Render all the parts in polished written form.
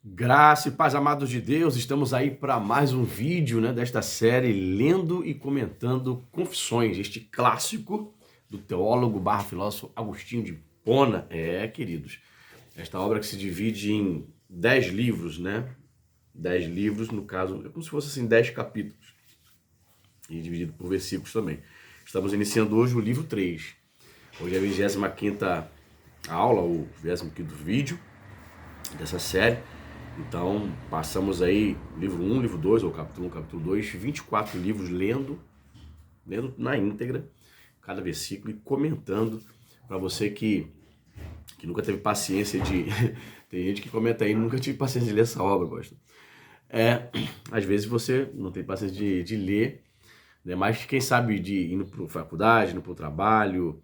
Graça e paz, amados de Deus, estamos aí para mais um vídeo, desta série Lendo e Comentando Confissões, este clássico do teólogo barra filósofo Agostinho de Hipona. Queridos, esta obra que se divide em 10 livros, 10 livros, no caso, é como se fosse assim 10 capítulos, e dividido por versículos também. Estamos iniciando hoje o livro 3. Hoje é a 25ª aula, o 25º vídeo dessa série. Então, passamos aí livro 1, livro 2, ou capítulo 1, capítulo 2, 24 livros lendo na íntegra, cada versículo e comentando. Para você que nunca teve paciência de... Tem gente que comenta aí, nunca tive paciência de ler essa obra, gosta. Às vezes você não tem paciência de ler, mas quem sabe de indo para a faculdade, indo para o trabalho,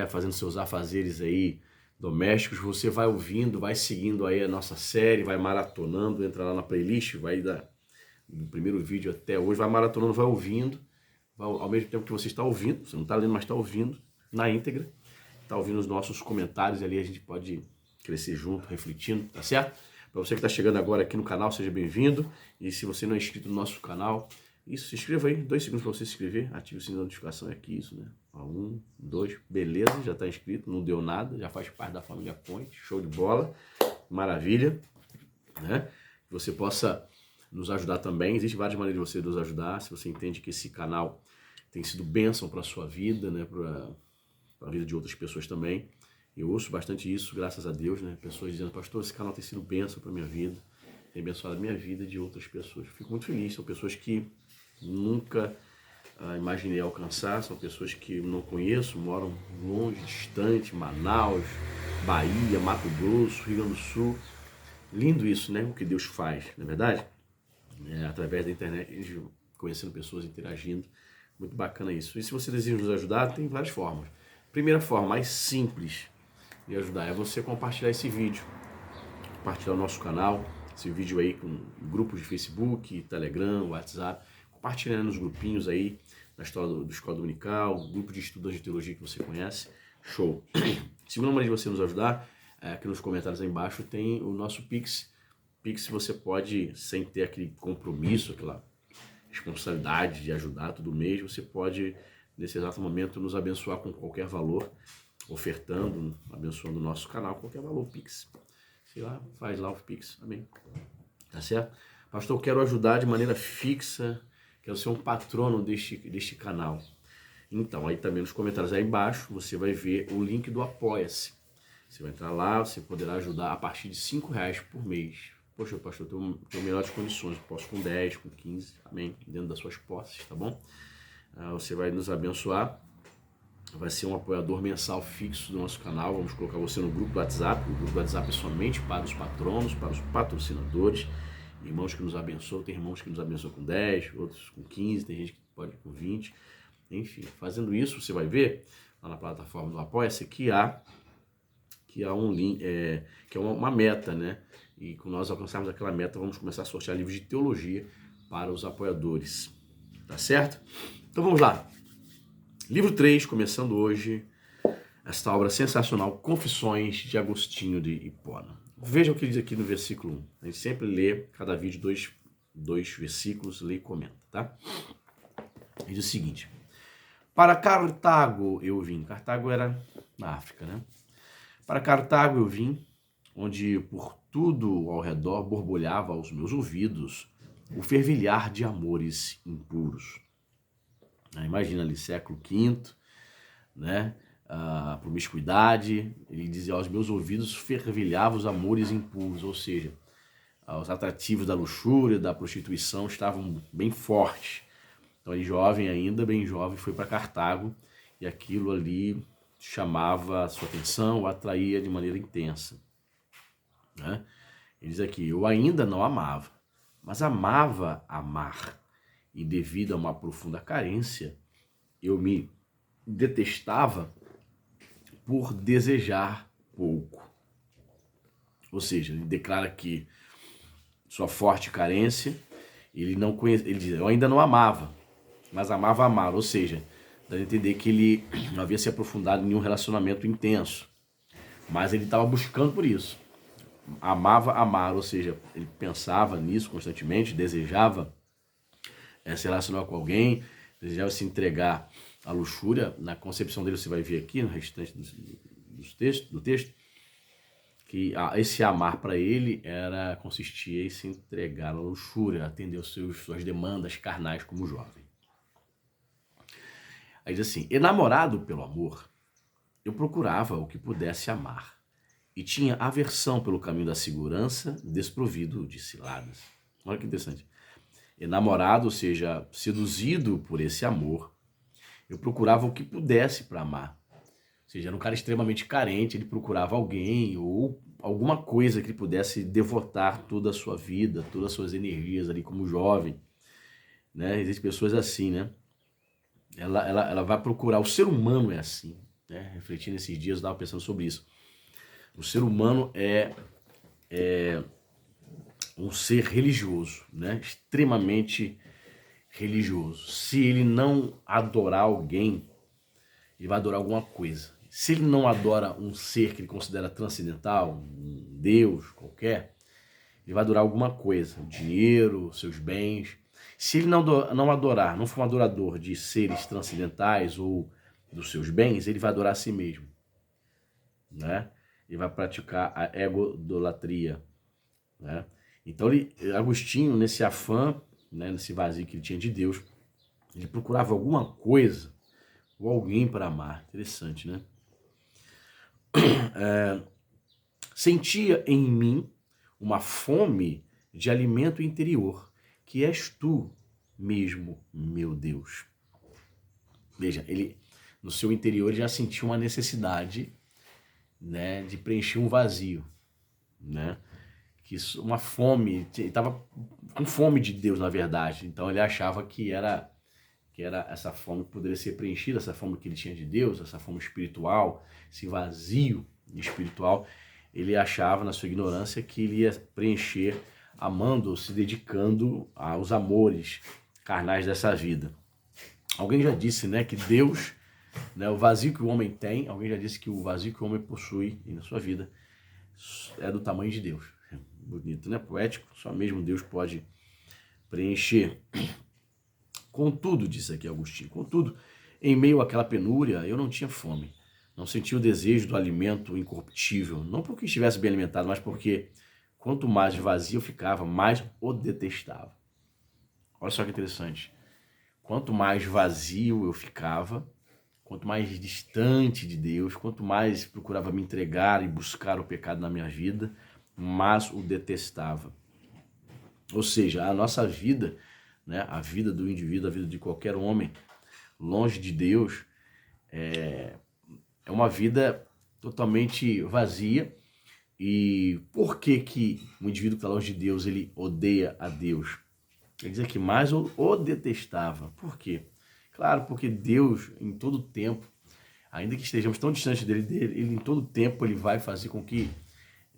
fazendo seus afazeres aí, domésticos, você vai ouvindo, vai seguindo aí a nossa série, vai maratonando, entra lá na playlist, vai do primeiro vídeo até hoje, vai maratonando, vai ouvindo, ao mesmo tempo que você está ouvindo, você não está lendo, mas está ouvindo na íntegra, está ouvindo os nossos comentários ali, a gente pode crescer junto, refletindo, tá certo? Para você que está chegando agora aqui no canal, seja bem-vindo, e se você não é inscrito no nosso canal, se inscreva aí, 2 segundos para você se inscrever, ative o sininho da notificação, é aqui isso, 1, 2, beleza, já está inscrito, não deu nada, já faz parte da família Point, show de bola, maravilha, Que você possa nos ajudar também, existem várias maneiras de você nos ajudar, se você entende que esse canal tem sido bênção para a sua vida, para a vida de outras pessoas também. Eu ouço bastante isso, graças a Deus, pessoas dizendo, pastor, esse canal tem sido bênção para a minha vida, tem abençoado a minha vida e de outras pessoas. Fico muito feliz, são pessoas que nunca imaginei alcançar, são pessoas que não conheço, moram longe, distante, Manaus, Bahia, Mato Grosso, Rio Grande do Sul. Lindo isso, o que Deus faz, não é verdade? Através da internet, a gente conhecendo pessoas, interagindo, muito bacana isso. E se você deseja nos ajudar, tem várias formas. Primeira forma, mais simples de ajudar, é você compartilhar esse vídeo, compartilhar o nosso canal, esse vídeo aí com grupos de Facebook, Telegram, WhatsApp, compartilhando nos grupinhos aí, na história do Escola Dominical, grupo de estudantes de teologia que você conhece, show. Segunda maneira de você nos ajudar, aqui nos comentários aí embaixo tem o nosso Pix. Pix você pode, sem ter aquele compromisso, aquela responsabilidade de ajudar todo mês, você pode, nesse exato momento, nos abençoar com qualquer valor, ofertando, abençoando o nosso canal, qualquer valor, Pix. Sei lá, faz lá o Pix, amém. Tá certo? Pastor, eu quero ajudar de maneira fixa, quero ser um patrono deste canal. Então, aí também nos comentários aí embaixo, você vai ver o link do Apoia-se. Você vai entrar lá, você poderá ajudar a partir de R$5 por mês. Poxa, pastor, eu tenho melhores condições, eu posso com 10, com 15, amém, dentro das suas posses, tá bom? Você vai nos abençoar, vai ser um apoiador mensal fixo do nosso canal, vamos colocar você no grupo do WhatsApp, o grupo do WhatsApp é somente para os patronos, para os patrocinadores, irmãos que nos abençoam, tem irmãos que nos abençoam com 10, outros com 15, tem gente que pode com 20, enfim, fazendo isso, você vai ver lá na plataforma do Apoia-se que há um link, que é uma meta, E quando nós alcançarmos aquela meta, vamos começar a sortear livros de teologia para os apoiadores, tá certo? Então vamos lá. Livro 3, começando hoje, esta obra sensacional, Confissões de Agostinho de Hipona. Veja o que diz aqui no versículo 1. A gente sempre lê, cada vídeo, dois versículos, lê e comenta, tá? Ele diz o seguinte: para Cartago eu vim. Cartago era na África, Para Cartago eu vim, onde por tudo ao redor borbulhava aos meus ouvidos o fervilhar de amores impuros. Imagina ali, século V, promiscuidade, ele dizia, aos meus ouvidos fervilhavam os amores impuros, ou seja, os atrativos da luxúria, da prostituição estavam bem fortes. Então ele jovem ainda, bem jovem, foi para Cartago e aquilo ali chamava a sua atenção, o atraía de maneira intensa. Ele diz aqui, eu ainda não amava, mas amava amar. E devido a uma profunda carência, eu me detestava por desejar pouco. Ou seja, ele declara que sua forte carência, ele não conhecia, ele diz, eu ainda não amava, mas amava amar. Ou seja, dá a entender que ele não havia se aprofundado em um relacionamento intenso, mas ele estava buscando por isso. amava amar, ou seja, ele pensava nisso constantemente, desejava se relacionar com alguém, desejava se entregar à luxúria. Na concepção dele, você vai ver aqui no restante do texto, que esse amar para ele consistia em se entregar à luxúria, atender suas demandas carnais como jovem. Aí diz assim: enamorado pelo amor, eu procurava o que pudesse amar, e tinha aversão pelo caminho da segurança, desprovido de ciladas. Olha que interessante. Enamorado, ou seja, seduzido por esse amor, eu procurava o que pudesse para amar. Ou seja, era um cara extremamente carente, ele procurava alguém ou alguma coisa que ele pudesse devotar toda a sua vida, todas as suas energias ali como jovem. Né? Existem pessoas assim, né? Ela vai procurar, o ser humano é assim, né? Refletindo esses dias, eu estava pensando sobre isso. O ser humano é um ser religioso, né? Extremamente religioso. Se ele não adorar alguém, ele vai adorar alguma coisa. Se ele não adora um ser que ele considera transcendental, um Deus qualquer, ele vai adorar alguma coisa, o dinheiro, seus bens. Se ele não adorar, não for um adorador de seres transcendentais ou dos seus bens, ele vai adorar a si mesmo, né? Ele vai praticar a egodolatria, né? Então, Agostinho, nesse afã, né, nesse vazio que ele tinha de Deus, ele procurava alguma coisa ou alguém para amar. Interessante, né? Sentia em mim uma fome de alimento interior, que és tu mesmo, meu Deus. Veja, ele no seu interior ele já sentiu uma necessidade, né, de preencher um vazio, né? Uma fome, ele estava com fome de Deus, na verdade. Então ele achava que era essa fome que poderia ser preenchida, essa fome que ele tinha de Deus, essa fome espiritual, esse vazio espiritual. Ele achava, na sua ignorância, que ele ia preencher amando, se dedicando aos amores carnais dessa vida. Alguém já disse, né, que Deus, né, o vazio que o homem tem, alguém já disse que o vazio que o homem possui na sua vida é do tamanho de Deus. Bonito, né? Poético, só mesmo Deus pode preencher. Contudo, disse aqui Agostinho, contudo, em meio àquela penúria, eu não tinha fome. Não sentia o desejo do alimento incorruptível, não porque estivesse bem alimentado, mas porque quanto mais vazio eu ficava, mais o detestava. Olha só que interessante. Quanto mais vazio eu ficava, quanto mais distante de Deus, quanto mais procurava me entregar e buscar o pecado na minha vida, mais o detestava. Ou seja, a nossa vida, né, a vida do indivíduo, a vida de qualquer homem, longe de Deus, é uma vida totalmente vazia. E por que o indivíduo que está longe de Deus, ele odeia a Deus? Quer dizer que mais o detestava. Por quê? Claro, porque Deus, em todo tempo, ainda que estejamos tão distantes dele, ele em todo tempo ele vai fazer com que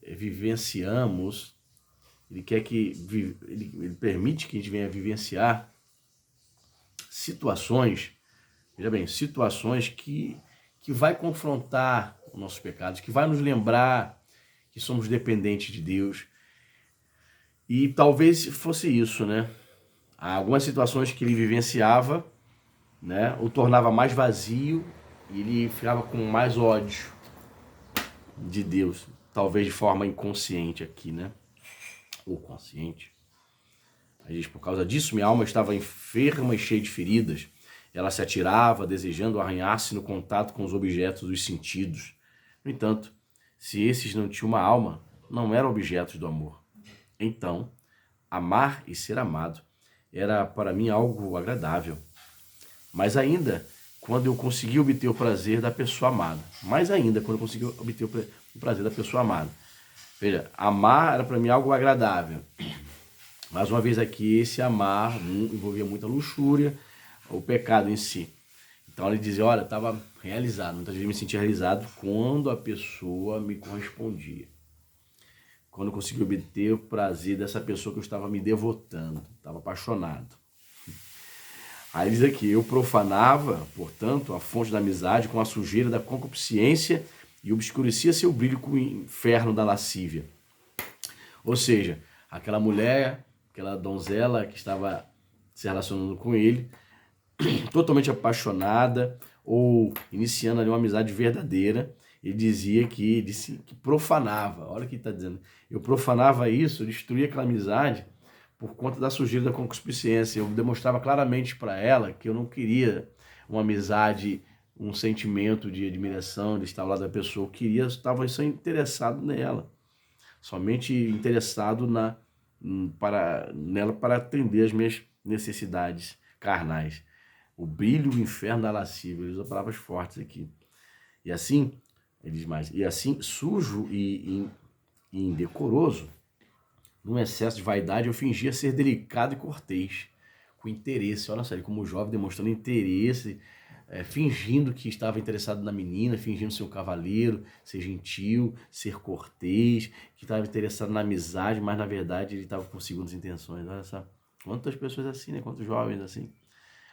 vivenciamos. Ele quer que ele permite que a gente venha vivenciar situações, veja bem, situações que vai confrontar os nossos pecados, que vai nos lembrar que somos dependentes de Deus. E talvez fosse isso, né? Há algumas situações que ele vivenciava, né, o tornava mais vazio e ele ficava com mais ódio de Deus, talvez de forma inconsciente aqui, né? Ou consciente. Aí diz, por causa disso, minha alma estava enferma e cheia de feridas. Ela se atirava, desejando arranhar-se no contato com os objetos dos sentidos. No entanto, se esses não tinham uma alma, não eram objetos do amor. Então, amar e ser amado era para mim algo agradável. Mas ainda, quando eu consegui obter o prazer da pessoa amada. Mais ainda, quando eu consegui obter o prazer da pessoa amada. Veja, amar era para mim algo agradável. Mais uma vez aqui, esse amar envolvia muita luxúria, o pecado em si. Então ele dizia, olha, eu estava realizado, muitas vezes eu me sentia realizado quando a pessoa me correspondia. Quando eu consegui obter o prazer dessa pessoa que eu estava me devotando, estava apaixonado. Aí diz aqui, eu profanava, portanto, a fonte da amizade com a sujeira da concupiscência e obscurecia seu brilho com o inferno da lascívia. Ou seja, aquela mulher, aquela donzela que estava se relacionando com ele, totalmente apaixonada ou iniciando ali uma amizade verdadeira, ele disse que profanava. Olha o que ele está dizendo. Eu profanava isso, eu destruía aquela amizade por conta da sujeira da concupiscência. Eu demonstrava claramente para ela que eu não queria uma amizade, um sentimento de admiração, de estar ao lado da pessoa. Eu estava só interessado nela. Somente interessado nela para atender as minhas necessidades carnais. O brilho, o inferno da lascívia. Ele usa palavras fortes aqui. E assim, ele diz mais, e assim, sujo e indecoroso, num excesso de vaidade, eu fingia ser delicado e cortês, com interesse. Olha só, ele como jovem demonstrando interesse, fingindo que estava interessado na menina, fingindo ser um cavaleiro, ser gentil, ser cortês, que estava interessado na amizade, mas na verdade ele estava com segundas intenções. Olha só, quantas pessoas assim, né? Quantos jovens assim.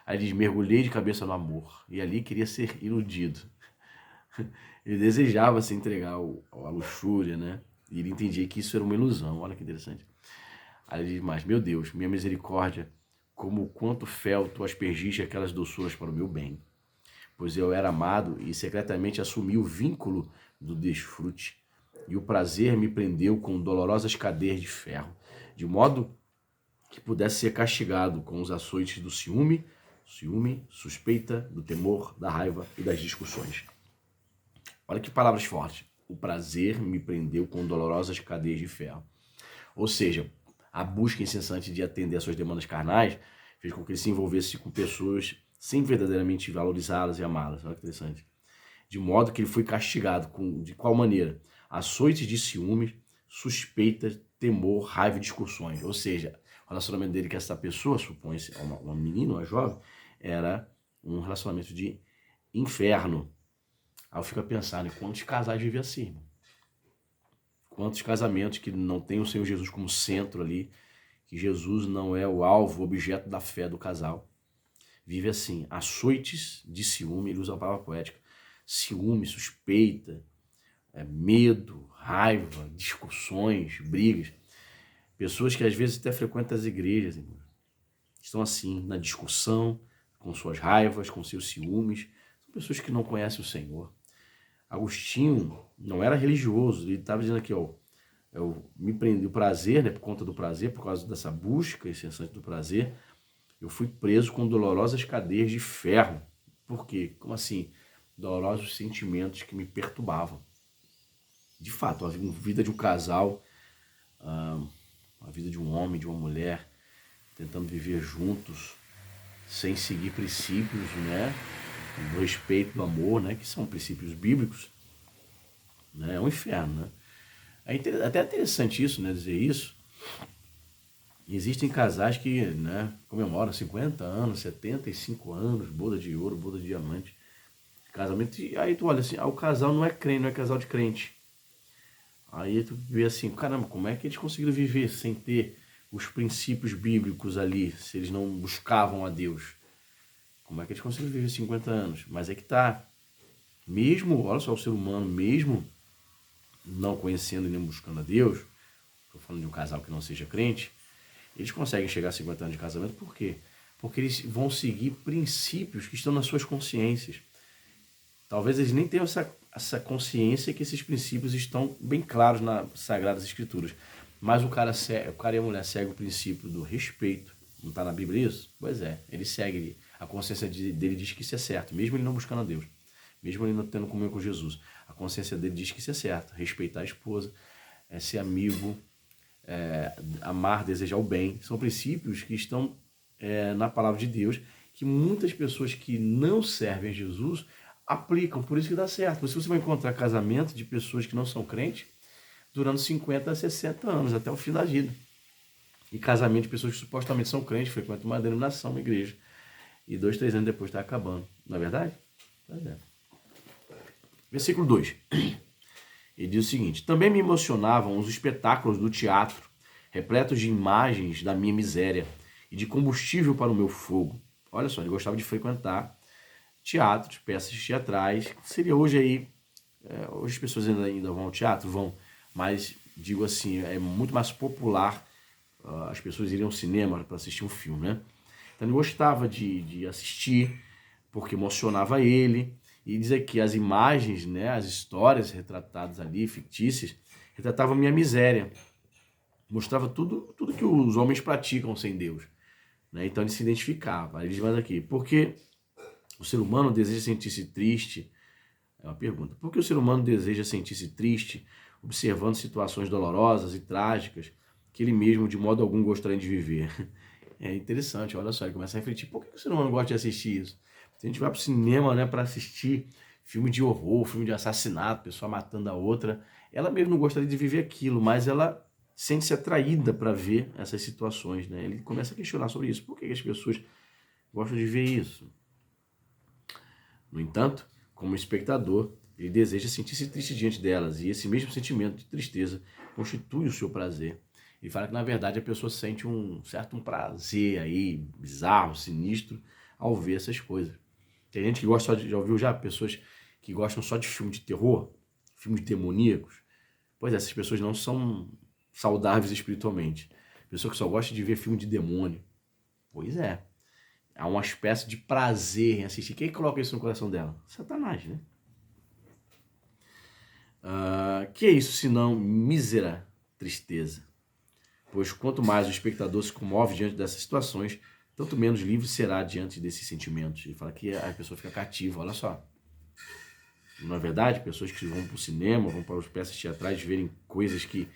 Aí ele diz, mergulhei de cabeça no amor, e ali queria ser iludido. Ele desejava se entregar à luxúria, né? E ele entendia que isso era uma ilusão. Olha que interessante. Aí ele diz mais, meu Deus, minha misericórdia, como quanto fel tu aspergiste aquelas doçuras para o meu bem. Pois eu era amado e secretamente assumi o vínculo do desfrute. E o prazer me prendeu com dolorosas cadeias de ferro, de modo que pudesse ser castigado com os açoites do ciúme, suspeita, do temor, da raiva e das discussões. Olha que palavras fortes. O prazer me prendeu com dolorosas cadeias de ferro. Ou seja, a busca incessante de atender às suas demandas carnais fez com que ele se envolvesse com pessoas sem verdadeiramente valorizá-las e amá-las. Olha que interessante. De modo que ele foi castigado de qual maneira? Açoites de ciúmes, suspeitas, temor, raiva e discussões. Ou seja, o relacionamento dele com essa pessoa, supõe-se uma menina, uma jovem, era um relacionamento de inferno. Aí eu fico pensando em quantos casais vivem assim, irmão. Quantos casamentos que não tem o Senhor Jesus como centro ali, que Jesus não é o alvo, o objeto da fé do casal. Vive assim, açoites de ciúme, ele usa a palavra poética, ciúme, suspeita, medo, raiva, discussões, brigas. Pessoas que às vezes até frequentam as igrejas, irmão. Estão assim, na discussão, com suas raivas, com seus ciúmes. São pessoas que não conhecem o Senhor. Agostinho não era religioso, ele estava dizendo aqui, ó, eu me prendi o prazer, né, por conta do prazer, por causa dessa busca incessante do prazer, eu fui preso com dolorosas cadeias de ferro. Por quê? Como assim? Dolorosos sentimentos que me perturbavam. De fato, a vida de um casal, a vida de um homem, de uma mulher, tentando viver juntos, sem seguir princípios, né, do respeito, do amor, né, que são princípios bíblicos, né, é um inferno, né. É até interessante isso, né, dizer isso. Existem casais que, né, comemoram 50 anos, 75 anos, boda de ouro, boda de diamante, casamento, e aí tu olha assim, o casal não é crente, não é casal de crente. Aí tu vê assim, caramba, como é que eles conseguiram viver sem ter os princípios bíblicos ali, se eles não buscavam a Deus? Como é que eles conseguiram viver 50 anos? Mas é que tá, mesmo, olha só, o ser humano, mesmo não conhecendo e nem buscando a Deus, estou falando de um casal que não seja crente, eles conseguem chegar a 50 anos de casamento, por quê? Porque eles vão seguir princípios que estão nas suas consciências. Talvez eles nem tenham essa consciência que esses princípios estão bem claros nas Sagradas Escrituras. Mas o cara e a mulher seguem o princípio do respeito. Não está na Bíblia isso? Pois é, ele segue. A consciência dele diz que isso é certo, mesmo ele não buscando a Deus. Mesmo ele não tendo comunhão com Jesus. A consciência dele diz que isso é certo. Respeitar a esposa, ser amigo, amar, desejar o bem. São princípios que estão na palavra de Deus, que muitas pessoas que não servem a Jesus aplicam, por isso que dá certo. Por isso você vai encontrar casamento de pessoas que não são crentes durando 50 a 60 anos, até o fim da vida. E casamento de pessoas que supostamente são crentes, frequentam uma denominação, uma igreja, e 2, 3 anos depois está acabando. Não é verdade? Pois é. Versículo 2. Ele diz o seguinte: também me emocionavam os espetáculos do teatro, repletos de imagens da minha miséria e de combustível para o meu fogo. Olha só, ele gostava de frequentar teatros, peças teatrais. Seria hoje aí, hoje as pessoas ainda vão ao teatro? Vão, mas digo assim, é muito mais popular, as pessoas iriam ao cinema para assistir um filme, né? Então ele gostava de assistir, porque emocionava ele, e dizer que as imagens, né, as histórias retratadas ali, fictícias, retratavam a minha miséria, mostrava tudo que os homens praticam sem Deus, né? Então ele se identificava. Ele diz mais aqui, porque o ser humano deseja sentir-se triste, é uma pergunta, por que o ser humano deseja sentir-se triste, observando situações dolorosas e trágicas que ele mesmo de modo algum gostaria de viver? É interessante, olha só, ele começa a refletir, por que o ser humano gosta de assistir isso? Se a gente vai pro cinema, né, para assistir filme de horror, filme de assassinato, pessoa matando a outra, ela mesmo não gostaria de viver aquilo, mas ela sente-se atraída para ver essas situações, né? Ele começa a questionar sobre isso, por que as pessoas gostam de ver isso? No entanto, como espectador, ele deseja sentir-se triste diante delas, e esse mesmo sentimento de tristeza constitui o seu prazer. Ele fala que, na verdade, a pessoa sente um certo prazer aí, bizarro, sinistro, ao ver essas coisas. Tem gente que gosta só de, já ouviu já, pessoas que gostam só de filme de terror, filmes demoníacos. Pois é, essas pessoas não são saudáveis espiritualmente. Pessoa que só gosta de ver filme de demônio. Pois é. Há uma espécie de prazer em assistir. Quem coloca isso no coração dela? Satanás, né? Que é isso senão mísera tristeza? Pois quanto mais o espectador se comove diante dessas situações, tanto menos livre será diante desses sentimentos. Ele fala que a pessoa fica cativa, olha só. Não é verdade? Pessoas que vão para o cinema, vão para as peças teatrais, verem coisas que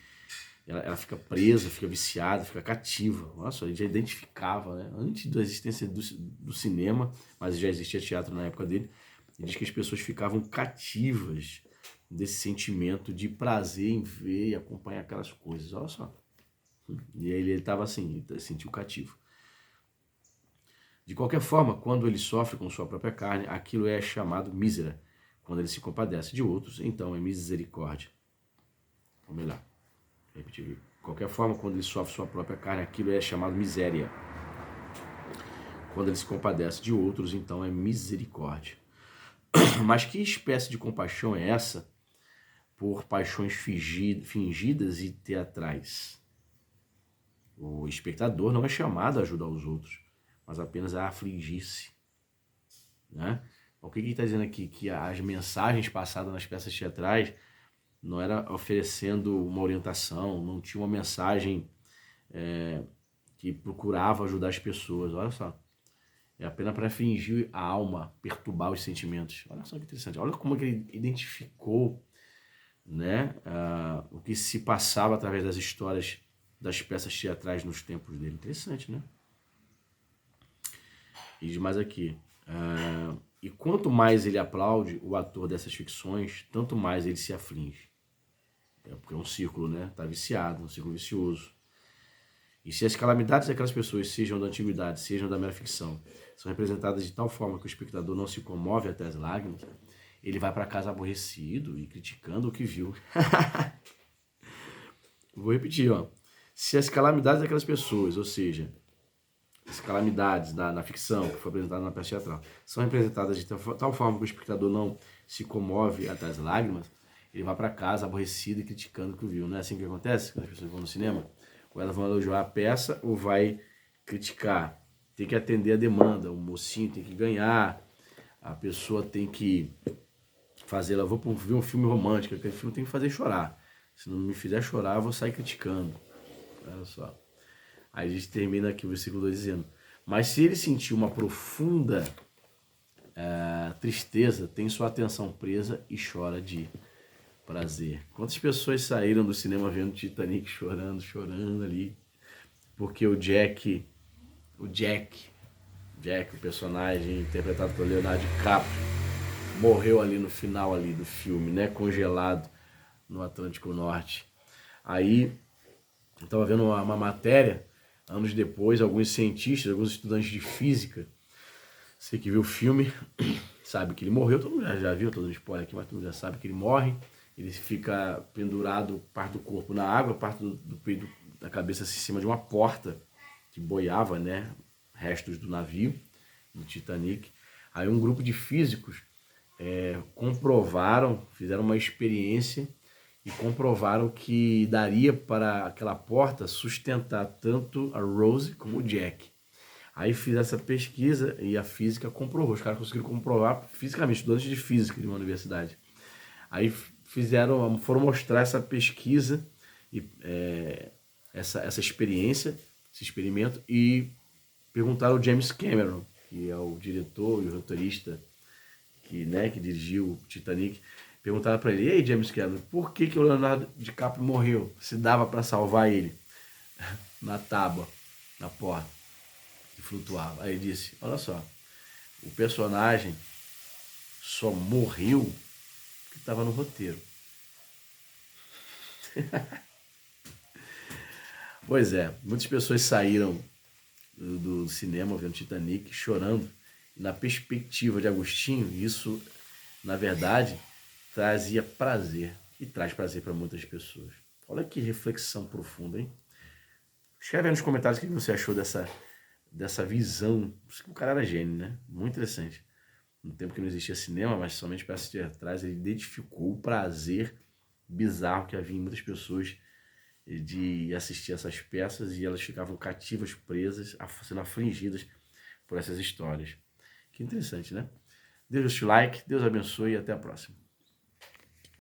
ela fica presa, fica viciada, fica cativa. Nossa, ele já identificava, né? Antes da existência do cinema, mas já existia teatro na época dele, ele diz que as pessoas ficavam cativas desse sentimento de prazer em ver e acompanhar aquelas coisas. Olha só. E aí ele estava assim, ele se sentiu cativo. De qualquer forma, quando ele sofre com sua própria carne, aquilo é chamado mísera. Quando ele se compadece de outros, então é misericórdia. Ou melhor, repetir. De qualquer forma, quando ele sofre sua própria carne, aquilo é chamado miséria. Quando ele se compadece de outros, então é misericórdia. Mas que espécie de compaixão é essa por paixões fingidas e teatrais? O espectador não é chamado a ajudar os outros, mas apenas a afligir-se, né? O que ele está dizendo aqui? Que as mensagens passadas nas peças teatrais não era oferecendo uma orientação, não tinha uma mensagem que procurava ajudar as pessoas. Olha só, é apenas para fingir a alma, perturbar os sentimentos. Olha só que interessante. Olha como é que ele identificou, né, o que se passava através das histórias das peças teatrais nos tempos dele. Interessante, né? E diz mais aqui. E quanto mais ele aplaude o ator dessas ficções, tanto mais ele se aflige. Porque é um círculo, né? Tá viciado, um círculo vicioso. E se as calamidades daquelas pessoas, sejam da antiguidade, sejam da mera ficção, são representadas de tal forma que o espectador não se comove até as lágrimas, ele vai para casa aborrecido e criticando o que viu. Vou repetir, ó. Se as calamidades daquelas pessoas, ou seja, as calamidades na ficção, que foi apresentada na peça teatral, são representadas de tal forma que o espectador não se comove até as lágrimas, ele vai para casa aborrecido e criticando o que viu. Não é assim que acontece quando as pessoas vão no cinema? Ou elas vão elogiar a peça ou vai criticar. Tem que atender a demanda, o mocinho tem que ganhar, a pessoa tem que fazer, ela vou ver um filme romântico, aquele filme tem que fazer chorar. Se não me fizer chorar, eu vou sair criticando. Olha só. Aí a gente termina aqui o versículo 2 dizendo: mas se ele sentir uma profunda tristeza, tem sua atenção presa e chora de prazer. Quantas pessoas saíram do cinema vendo Titanic chorando ali, porque o Jack, o personagem interpretado por Leonardo DiCaprio, morreu ali no final ali do filme, né, congelado no Atlântico Norte. Aí eu estava vendo uma matéria, anos depois, alguns cientistas, alguns estudantes de física, você que viu o filme, sabe que ele morreu, todo mundo já viu, todo mundo spoiler aqui, mas todo mundo já sabe que ele morre, ele fica pendurado, parte do corpo na água, parte do peito, da cabeça em cima de uma porta que boiava, né, restos do navio, do Titanic. Aí um grupo de físicos comprovaram, fizeram uma experiência e comprovaram que daria para aquela porta sustentar tanto a Rose como o Jack. Aí fiz essa pesquisa e a física comprovou. Os caras conseguiram comprovar fisicamente, estudantes de física de uma universidade. Aí foram mostrar essa pesquisa e essa experiência, esse experimento, e perguntaram ao James Cameron, que é o diretor e o roteirista que dirigiu o Titanic. Perguntaram para ele: e aí, James Cameron, por que o Leonardo DiCaprio morreu? Se dava para salvar ele na tábua, na porta que flutuava. Aí ele disse: olha só, o personagem só morreu porque estava no roteiro. Pois é, muitas pessoas saíram do cinema vendo Titanic chorando. Na perspectiva de Agostinho, isso, na verdade, trazia prazer e traz prazer para muitas pessoas. Olha que reflexão profunda, hein? Escreve aí nos comentários o que você achou dessa visão. O cara era gênio, né? Muito interessante. No tempo que não existia cinema, mas somente peças teatrais, ele identificou o prazer bizarro que havia em muitas pessoas de assistir essas peças, e elas ficavam cativas, presas, sendo afligidas por essas histórias. Que interessante, né? Deixa o like, Deus abençoe e até a próxima.